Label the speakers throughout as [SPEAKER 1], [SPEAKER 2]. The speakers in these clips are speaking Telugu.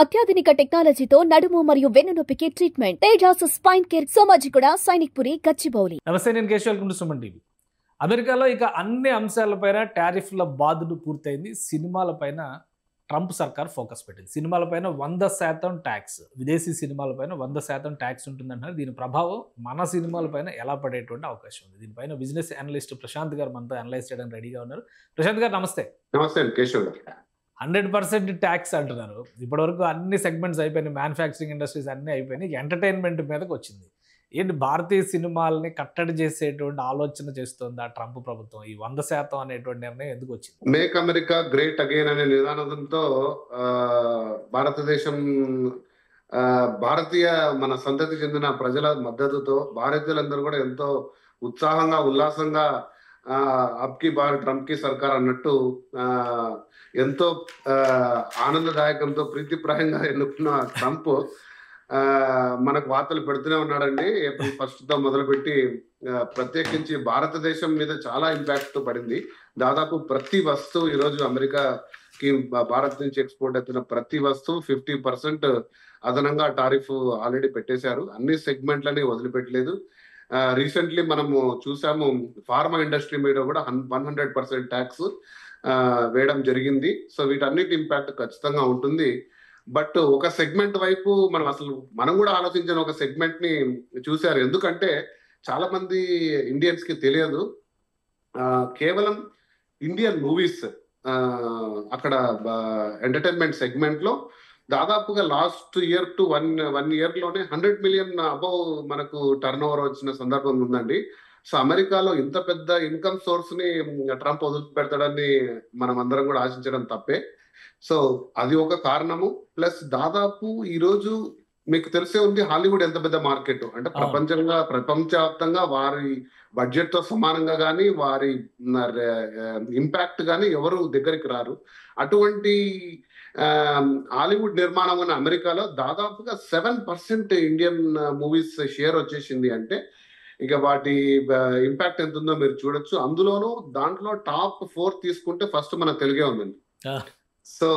[SPEAKER 1] అత్యాధునిక టెక్నాలజీతో నడుము మరియు వెన్నునొప్పికి treatment. Tejas spine care, Somajiguda, Sainikpuri, Gachibowli.
[SPEAKER 2] నమస్తే, నేను Keshav. Welcome to Suman TV. అమెరికాలో ఇక అన్ని అంశాలపైన టారిఫ్ల బాధలు పూర్తయింది. సినిమాలపైన ట్రంప్ సర్కార్ ఫోకస్ పెట్టింది. సినిమాలపైన 100% ట్యాక్స్, విదేశీ సినిమాలపైన 100% ట్యాక్స్ ఉంటుందంటున్నారు. దీని ప్రభావం మన సినిమాలపైన ఎలా పడేటువంటి అవకాశం ఉంది? దీనిపైన బిజినెస్ అనలిస్ట్ ప్రశాంత్ గారు మనతో అనలైజ్ చేయడానికి రెడీగా ఉన్నారు. ప్రశాంత్ గారు నమస్తే.
[SPEAKER 3] నమస్తే కేశవ్ గారు.
[SPEAKER 2] 100% ట్యాక్స్ అంటున్నారు. ఇప్పటివరకు అన్ని సెగ్మెంట్స్ అయిపోయినాయి, మ్యానుఫ్యాక్చరింగ్ ఇండస్ట్రీస్ అన్నీ అయిపోయినాయి, ఎంటర్టైన్మెంట్ మీదకి వచ్చింది. ఏంటి భారతీయ సినిమాలని కట్టడి చేసేటువంటి ఆలోచన చేస్తుందా ట్రంప్ ప్రభుత్వం? ఈ 100% అనేటువంటి నిర్ణయం ఎందుకు వచ్చింది?
[SPEAKER 3] మేక్ అమెరికా గ్రేట్ అగైన్ అనే నినాదంతో భారతదేశం భారతీయ మన సంతతి చెందిన ప్రజల మద్దతుతో భారతీయులందరూ కూడా ఎంతో ఉత్సాహంగా ఉల్లాసంగా అబ్కి బార్ ట్రంప్ కి సర్కార్ అన్నట్టు ఎంతో ఆనందదాయకంతో ప్రీతిప్రాయంగా ఎన్నుకున్న ట్రంప్ మనకు వార్తలు పెడుతూనే ఉన్నాడండి. ఏప్రిల్ 1తో మొదలుపెట్టి ప్రత్యేకించి భారతదేశం మీద చాలా ఇంపాక్ట్ తో పడింది. దాదాపు ప్రతి వస్తువు ఈరోజు అమెరికాకి భారత్ నుంచి ఎక్స్పోర్ట్ అవుతున్న ప్రతి వస్తువు 50% అదనంగా టారిఫ్ ఆల్రెడీ పెట్టేశారు. అన్ని సెగ్మెంట్లని వదిలిపెట్టలేదు. రీసెంట్లీ మనము చూసాము, ఫార్మా ఇండస్ట్రీ మీద కూడా 100% ట్యాక్స్ వేయడం జరిగింది. సో వీటన్నిటి ఇంపాక్ట్ ఖచ్చితంగా ఉంటుంది. బట్ ఒక సెగ్మెంట్ వైపు మనం కూడా ఆలోచించిన ఒక సెగ్మెంట్ ని చూశారు. ఎందుకంటే చాలా మంది ఇండియన్స్ కి తెలియదు, కేవలం ఇండియన్ మూవీస్ అక్కడ ఎంటర్టైన్మెంట్ సెగ్మెంట్ లో దాదాపుగా last year to one year లోనే 100 మిలియన్ అబౌవ్ మనకు టర్న్ ఓవర్ వచ్చిన సందర్భం ఉందండి. సో అమెరికాలో ఇంత పెద్ద ఇన్కమ్ సోర్స్ ని ట్రంప్ వదిలి పెడతాడని మనం అందరం కూడా ఆశించడం తప్పే. సో అది ఒక కారణము. ప్లస్ దాదాపు ఈరోజు మీకు తెలిసే ఉంది, హాలీవుడ్ ఎంత పెద్ద మార్కెట్ అంటే ప్రపంచవ్యాప్తంగా వారి బడ్జెట్ తో సమానంగా కానీ వారి ఇంపాక్ట్ కానీ ఎవరు దగ్గరికి రారు. అటువంటి హాలీవుడ్ నిర్మాణం ఉన్న అమెరికాలో దాదాపుగా 7% ఇండియన్ మూవీస్ షేర్ వచ్చేసింది. అంటే ఇక వాటి ఇంపాక్ట్ ఎంత ఉందో మీరు చూడొచ్చు. అందులోనూ దాంట్లో టాప్ 4 తీసుకుంటే ఫస్ట్ మన తెలుగే ఉందండి. సో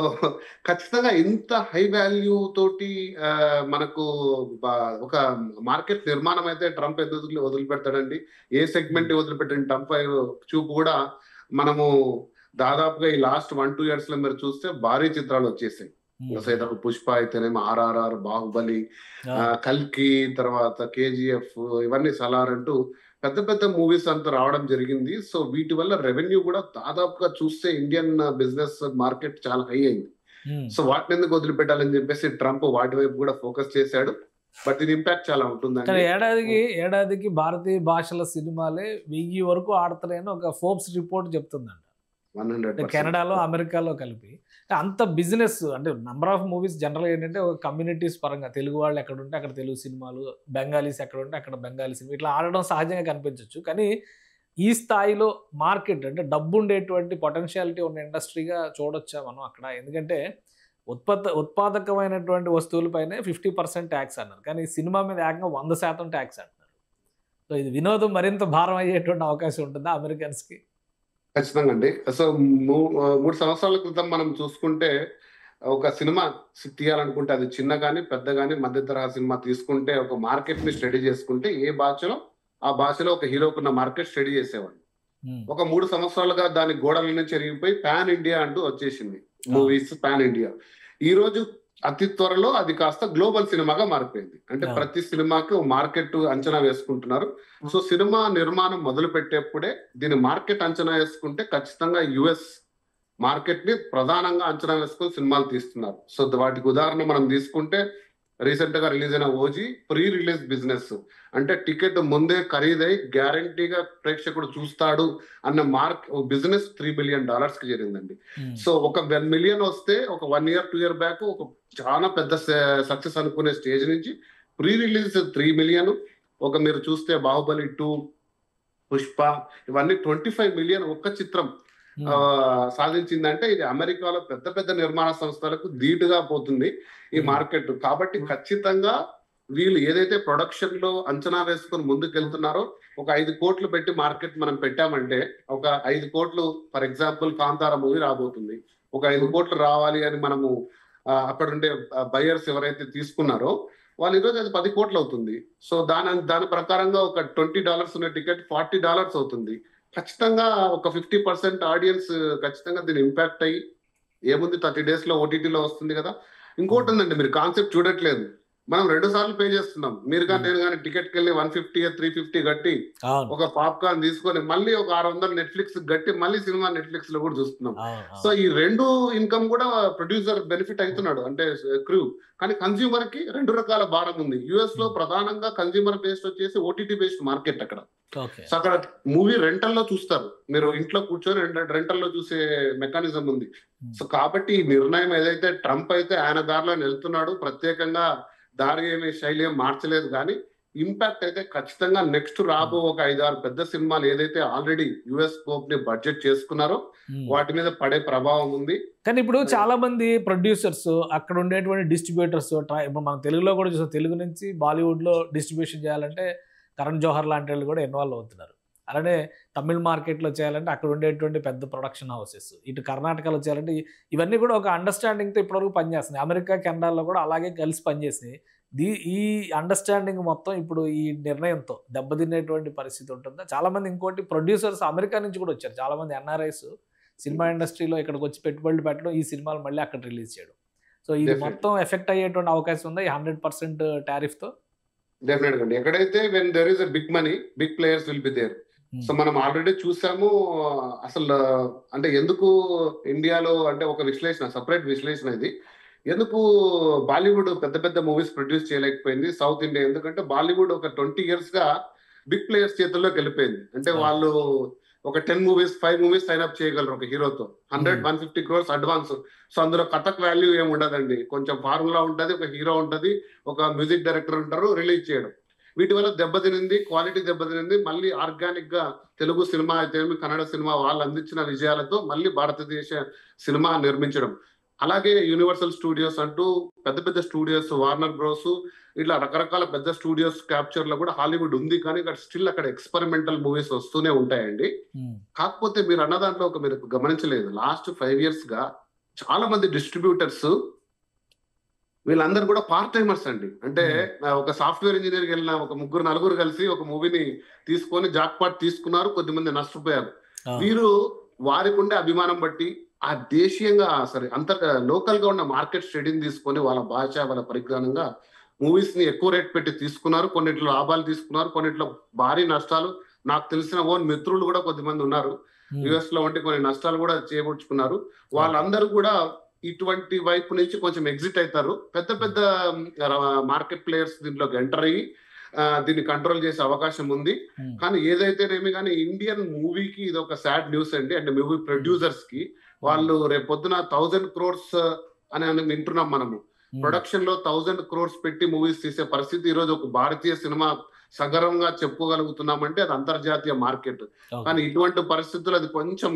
[SPEAKER 3] ఖచ్చితంగా ఇంత హై వాల్యూ తోటి మనకు ఒక మార్కెట్ నిర్మాణం అయితే ట్రంప్ ఎందుకు వదిలిపెడతాడండి? ఏ సెగ్మెంట్ వదిలిపెట్టండి ట్రంప్ చూపు కూడా మనము దాదాపుగా ఈ లాస్ట్ 1-2 years లో మీరు చూస్తే భారీ చిత్రాలు వచ్చేసాయి. పుష్ప అయితేనేమో, RRR, బాహుబలి, కల్కి, తర్వాత KGF, ఇవన్నీ సలార్ అంటూ పెద్ద పెద్ద మూవీస్ అంతా రావడం జరిగింది. సో వీటి వల్ల రెవెన్యూ కూడా దాదాపుగా చూస్తే ఇండియన్ బిజినెస్ మార్కెట్ చాలా హై అయింది. సో వాటిని ఎందుకు వదిలిపెట్టాలని చెప్పేసి ట్రంప్ వాటి వైపు కూడా ఫోకస్ చేశాడు. బట్ దీని ఇంపాక్ట్ చాలా ఉంటుందండి.
[SPEAKER 2] ఏడాదికి భారతీయ భాషల సినిమాలే 1000 వరకు ఆడతారని ఒక ఫోర్బ్స్ రిపోర్ట్ చెప్తుందంట.
[SPEAKER 3] 100%
[SPEAKER 2] కెనడాలో, అమెరికాలో కలిపి అంత బిజినెస్. అంటే నంబర్ ఆఫ్ మూవీస్ జనరల్ ఏంటంటే ఒక కమ్యూనిటీస్ పరంగా తెలుగు వాళ్ళు ఎక్కడ ఉంటే అక్కడ తెలుగు సినిమాలు, బెంగాలీస్ ఎక్కడ ఉంటే అక్కడ బెంగాలీ సినిమా, ఇట్లా ఆడడం సహజంగా కనిపించవచ్చు. కానీ ఈ స్థాయిలో మార్కెట్ అంటే డబ్బు ఉండేటువంటి పొటెన్షియాలిటీ ఉన్న ఇండస్ట్రీగా చూడొచ్చా మనం అక్కడ? ఎందుకంటే ఉత్పాదకమైనటువంటి వస్తువులపైనే 50% ట్యాక్స్ అన్నారు, కానీ సినిమా మీద ఏకంగా 100% ట్యాక్స్ అంటున్నారు. సో ఇది వినోదం మరింత భారం అయ్యేటువంటి అవకాశం ఉంటుందా అమెరికన్స్కి?
[SPEAKER 3] ఖచ్చితంగా అండి. సో 3 సంవత్సరాల క్రితం మనం చూసుకుంటే ఒక సినిమా తీయాలనుకుంటే అది చిన్న కానీ పెద్ద కానీ మధ్య తరహా సినిమా తీసుకుంటే ఒక మార్కెట్ ని స్టడీ చేసుకుంటే ఏ భాషలో ఆ భాషలో ఒక హీరోకున్న మార్కెట్ స్టడీ చేసేవాడు. ఒక 3 సంవత్సరాలుగా దాని గోడలన్నీ చెరిగిపోయి పాన్ ఇండియా అంటూ వచ్చేసింది. Movies pan India. ఈ రోజు అతి త్వరలో అది కాస్త గ్లోబల్ సినిమాగా మారిపోయింది. అంటే ప్రతి సినిమాకి మార్కెట్ అంచనా వేసుకుంటున్నారు. సో సినిమా నిర్మాణం మొదలు పెట్టేప్పుడే దీని మార్కెట్ అంచనా వేసుకుంటే ఖచ్చితంగా US మార్కెట్ ని ప్రధానంగా అంచనా వేసుకుని సినిమాలు తీస్తున్నారు. సో వాటికి ఉదాహరణ మనం తీసుకుంటే రీసెంట్ గా రిలీజ్ అయిన ఓజీ ప్రీ రిలీజ్ బిజినెస్ అంటే టికెట్ ముందే ఖరీదై గ్యారంటీగా ప్రేక్షకుడు చూస్తాడు అన్న బిజినెస్ $3 billion కి చేరిందండి. సో ఒక 1 million వస్తే ఒక 1 year 2 year బ్యాక్ ఒక చాలా పెద్ద సక్సెస్ అనుకునే స్టేజ్ నుంచి ప్రీ రిలీజ్ 3 million. ఒక మీరు చూస్తే బాహుబలి 2, పుష్ప, ఇవన్నీ 25 million ఒక్క చిత్రం సాధించిందంటే ఇది అమెరికాలో పెద్ద పెద్ద నిర్మాణ సంస్థలకు ధీటుగా పోతుంది ఈ మార్కెట్. కాబట్టి ఖచ్చితంగా వీళ్ళు ఏదైతే ప్రొడక్షన్ లో అంచనా వేసుకొని ముందుకు వెళ్తున్నారో ఒక 5 కోట్లు పెట్టి మార్కెట్ మనం పెట్టామంటే ఒక 5 కోట్లు ఫర్ ఎగ్జాంపుల్ కాంతార మూవీ రాబోతుంది. ఒక 5 కోట్లు రావాలి అని మనము అక్కడ ఉండే బయర్స్ ఎవరైతే తీసుకున్నారో వాళ్ళు ఈరోజు అది 10 కోట్లు అవుతుంది. సో దాని ప్రకారంగా ఒక $20 ఉన్న టికెట్ $40 అవుతుంది. ఖచ్చితంగా ఒక 50% ఆడియన్స్ ఖచ్చితంగా దీని ఇంపాక్ట్ అయ్యి ఏముంది 30 days లో ఓటీటీలో వస్తుంది కదా. ఇంకోటి ఉందండి, మీరు కాన్సెప్ట్ చూడట్లేదు. మనం 2 సార్లు పే చేస్తున్నాం. మీరు కానీ నేను కానీ టికెట్కి వెళ్ళి 150 350 కట్టి ఒక పాప్కార్న్ తీసుకొని మళ్ళీ ఒక 600 నెట్ఫ్లిక్స్ కట్టి మళ్ళీ సినిమా నెట్ఫ్లిక్స్ లో కూడా చూస్తున్నాం. సో ఈ 2 ఇన్కమ్ కూడా ప్రొడ్యూసర్ బెనిఫిట్ అవుతున్నాడు, అంటే క్రూ. కానీ కన్స్యూమర్ కి 2 రకాల భారం ఉంది. యుఎస్ లో ప్రధానంగా కన్స్యూమర్ బేస్డ్ వచ్చేసి ఓటీటీ బేస్డ్ మార్కెట్ అక్కడ. సో అక్కడ మూవీ రెంటల్లో చూస్తారు, మీరు ఇంట్లో కూర్చొని రెంటల్లో చూసే మెకానిజం ఉంది. సో కాబట్టి ఈ నిర్ణయం ఏదైతే ట్రంప్ అయితే ఆయన దారిలో వెళ్తున్నాడు, ప్రత్యేకంగా దారి ఏమి శైలి ఏం మార్చలేదు. కానీ ఇంపాక్ట్ అయితే ఖచ్చితంగా నెక్స్ట్ రాబో ఒక 5-6 పెద్ద సినిమాలు ఏదైతే ఆల్రెడీ యుఎస్ స్కోప్ ని బడ్జెట్ చేసుకున్నారో వాటి మీద పడే ప్రభావం ఉంది.
[SPEAKER 2] కానీ ఇప్పుడు చాలా మంది ప్రొడ్యూసర్స్, అక్కడ ఉండేటువంటి డిస్ట్రిబ్యూటర్స్, ఇప్పుడు మనం తెలుగులో కూడా చూసాం, తెలుగు నుంచి బాలీవుడ్ లో డిస్ట్రిబ్యూషన్ చేయాలంటే కరణ్ జోహర్ లాంటి వాళ్ళు కూడా ఇన్వాల్వ్ అవుతున్నారు. అలానే తమిళ్ మార్కెట్లో చేయాలంటే అక్కడ ఉండేటువంటి పెద్ద ప్రొడక్షన్ హౌసెస్, ఇటు కర్ణాటకలో చేయాలంటే ఇవన్నీ కూడా ఒక అండర్స్టాండింగ్తో ఇప్పటివరకు పనిచేస్తున్నాయి. అమెరికా కెనడాలో కూడా అలాగే కలిసి పనిచేసినాయి. ఈ అండర్స్టాండింగ్ మొత్తం ఇప్పుడు ఈ నిర్ణయంతో దెబ్బతినేటువంటి పరిస్థితి ఉంటుందా? చాలామంది ఇంకోటి ప్రొడ్యూసర్స్ అమెరికా నుంచి కూడా వచ్చారు, చాలామంది ఎన్ఆర్ఐస్ సినిమా ఇండస్ట్రీలో ఇక్కడికి వచ్చి పెట్టుబడులు పెట్టడం, ఈ సినిమాలు మళ్ళీ అక్కడ రిలీజ్ చేయడం. సో ఇది మొత్తం ఎఫెక్ట్ అయ్యేటువంటి అవకాశం ఉందా ఈ 100% టారిఫ్తో?
[SPEAKER 3] డెఫినెట్గా అండి. ఎక్కడైతే when there is a big money, big players will be there. So మనం ఆల్రెడీ చూసాము. అసలు అంటే ఎందుకు ఇండియాలో అంటే ఒక విశ్లేషణ, సపరేట్ విశ్లేషణ ఇది, ఎందుకు బాలీవుడ్ పెద్ద పెద్ద మూవీస్ ప్రొడ్యూస్ చేయలేకపోయింది సౌత్ ఇండియా? ఎందుకంటే బాలీవుడ్ ఒక 20 years గా బిగ్ ప్లేయర్స్ చేతుల్లోకి వెళ్ళిపోయింది. అంటే వాళ్ళు ఒక 10 movies 5 movies సైన్ అప్ చేయగలరు ఒక హీరోతో. 100-150 crores అడ్వాన్స్. సో అందులో కథక్ వాల్యూ ఏమి ఉండదండి, కొంచెం ఫార్ములా ఉంటుంది, ఒక హీరో ఉంటుంది, ఒక మ్యూజిక్ డైరెక్టర్ ఉంటారు, రిలీజ్ చేయడం. వీటి వల్ల దెబ్బతినింది, క్వాలిటీ దెబ్బతినింది. మళ్ళీ ఆర్గానిక్ గా తెలుగు సినిమా అయితే కన్నడ సినిమా వాళ్ళు అందించిన విజయాలతో మళ్ళీ భారతదేశ సినిమా నిర్మించడం. అలాగే యూనివర్సల్ స్టూడియోస్ అంటూ పెద్ద పెద్ద స్టూడియోస్, వార్నర్ బ్రోస్, ఇట్లా రకరకాల పెద్ద స్టూడియోస్ క్యాప్చర్ లో కూడా హాలీవుడ్ ఉంది. కానీ ఇక్కడ స్టిల్ అక్కడ ఎక్స్పెరిమెంటల్ మూవీస్ వస్తూనే ఉంటాయండి. కాకపోతే మీరు అన్న దాంట్లో మీరు గమనించలేదు, లాస్ట్ 5 years గా చాలా మంది డిస్ట్రిబ్యూటర్స్ వీళ్ళందరూ కూడా పార్ట్ టైమర్స్ అండి. అంటే ఒక సాఫ్ట్వేర్ ఇంజనీర్ వెళ్ళిన ఒక 3-4 కలిసి ఒక మూవీని తీసుకొని జాక్పాట్ తీసుకున్నారు, కొద్దిమంది నష్టపోయారు. వీరు వారికి ఉండే అభిమానం బట్టి ఆ దేశీయంగా సరే లోకల్ గా ఉన్న మార్కెట్ స్టడీని తీసుకొని వాళ్ళ భాష, వాళ్ళ పరిజ్ఞానంగా మూవీస్ ని ఎక్కువ రేట్ పెట్టి తీసుకున్నారు. కొన్నిట్లో లాభాలు తీసుకున్నారు, కొన్నిట్లో భారీ నష్టాలు. నాకు తెలిసిన ఓన్ మిత్రులు కూడా కొద్దిమంది ఉన్నారు యుఎస్ లో, వంటి కొన్ని నష్టాలు కూడా చేకూర్చుకున్నారు. వాళ్ళందరూ కూడా ఇటువంటి వైపు నుంచి కొంచెం ఎగ్జిట్ అవుతారు. పెద్ద పెద్ద మార్కెట్ ప్లేయర్స్ దీంట్లోకి ఎంటర్ అయ్యి దీన్ని కంట్రోల్ చేసే అవకాశం ఉంది. కానీ ఏదైతేనేమి కానీ ఇండియన్ మూవీకి ఇది ఒక సాడ్ న్యూస్ అండి. అంటే మూవీ ప్రొడ్యూసర్స్ కి వాళ్ళు రేపు పొద్దున 1000 crores అని వింటున్నాం మనము. ప్రొడక్షన్ లో 1000 crores పెట్టి మూవీస్ తీసే పరిస్థితి ఈ రోజు ఒక భారతీయ సినిమా సగర్వంగా చెప్పుకోగలుగుతున్నామంటే అది అంతర్జాతీయ మార్కెట్. కానీ ఇటువంటి పరిస్థితులు అది కొంచెం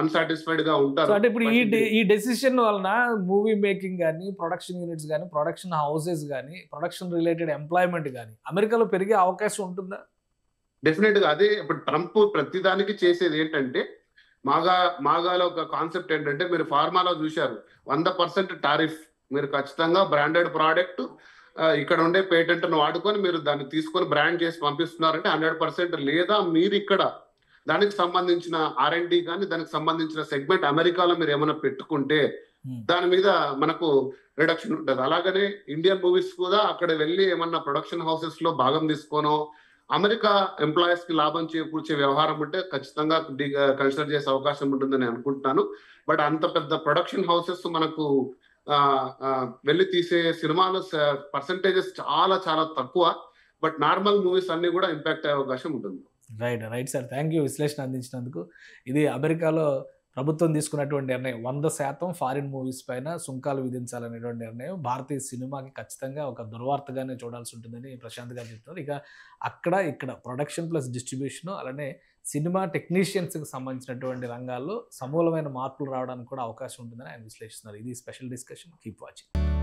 [SPEAKER 3] అన్సాటిస్ఫైడ్ గా ఉంటారు.
[SPEAKER 2] అంటే ఇప్పుడు ఈ డెసిషన్ వలన మూవీ మేకింగ్ కానీ, ప్రొడక్షన్ యూనిట్స్ కానీ, ప్రొడక్షన్ హౌసెస్ కానీ, ప్రొడక్షన్ రిలేటెడ్ ఎంప్లాయ్మెంట్ కానీ అమెరికాలో పెరిగే అవకాశం ఉంటుందా?
[SPEAKER 3] డెఫినెట్ గా. అదే ఇప్పుడు ట్రంప్ ప్రతిదానికి చేసేది ఏంటంటే, మాగాలో ఒక కాన్సెప్ట్ ఏంటంటే, మీరు ఫార్మాలో చూశారు 100% టారిఫ్. మీరు ఖచ్చితంగా బ్రాండెడ్ ప్రోడక్ట్ ఇక్కడ ఉండే పేటెంట్ వాడుకొని మీరు దాన్ని తీసుకొని బ్రాండ్ చేసి పంపిస్తున్నారంటే 100%, లేదా మీరు ఇక్కడ దానికి సంబంధించిన R&D కానీ దానికి సంబంధించిన సెగ్మెంట్ అమెరికాలో మీరు ఏమైనా పెట్టుకుంటే దాని మీద మనకు రిడక్షన్ ఉంటుంది. అలాగనే ఇండియన్ మూవీస్ కూడా అక్కడ వెళ్ళి ఏమన్నా ప్రొడక్షన్ హౌసెస్ లో భాగం తీసుకోనో అమెరికా ఎంప్లాయీస్ కి లాభం చేకూర్చే వ్యవహారం ఉంటే ఖచ్చితంగా కన్సిడర్ చేసే అవకాశం ఉంటుందని అనుకుంటున్నాను. బట్ అంత పెద్ద ప్రొడక్షన్ హౌసెస్ మనకు వెళ్ళి తీసే సినిమాలు పర్సంటేజెస్ చాలా చాలా తక్కువ. బట్ నార్మల్ మూవీస్ అన్ని కూడా ఇంపాక్ట్ అయ్యే అవకాశం ఉంటుంది.
[SPEAKER 2] రైట్ సార్, థ్యాంక్ యూ విశ్లేషణ అందించినందుకు. ఇది అమెరికాలో ప్రభుత్వం తీసుకున్నటువంటి నిర్ణయం, 100% ఫారిన్ మూవీస్ పైన సుంకాలు విధించాలనేటువంటి నిర్ణయం భారతీయ సినిమాకి ఖచ్చితంగా ఒక దుర్వార్తగానే చూడాల్సి ఉంటుందని ప్రశాంత్ గారు చెప్తున్నారు. ఇక ఇక్కడ ప్రొడక్షన్ ప్లస్ డిస్ట్రిబ్యూషన్, అలానే సినిమా టెక్నీషియన్స్కి సంబంధించినటువంటి రంగాల్లో సమూలమైన మార్పులు రావడానికి కూడా అవకాశం ఉంటుందని ఆయన విశ్లేషిస్తున్నారు. ఇది స్పెషల్ డిస్కషన్. Keep watching.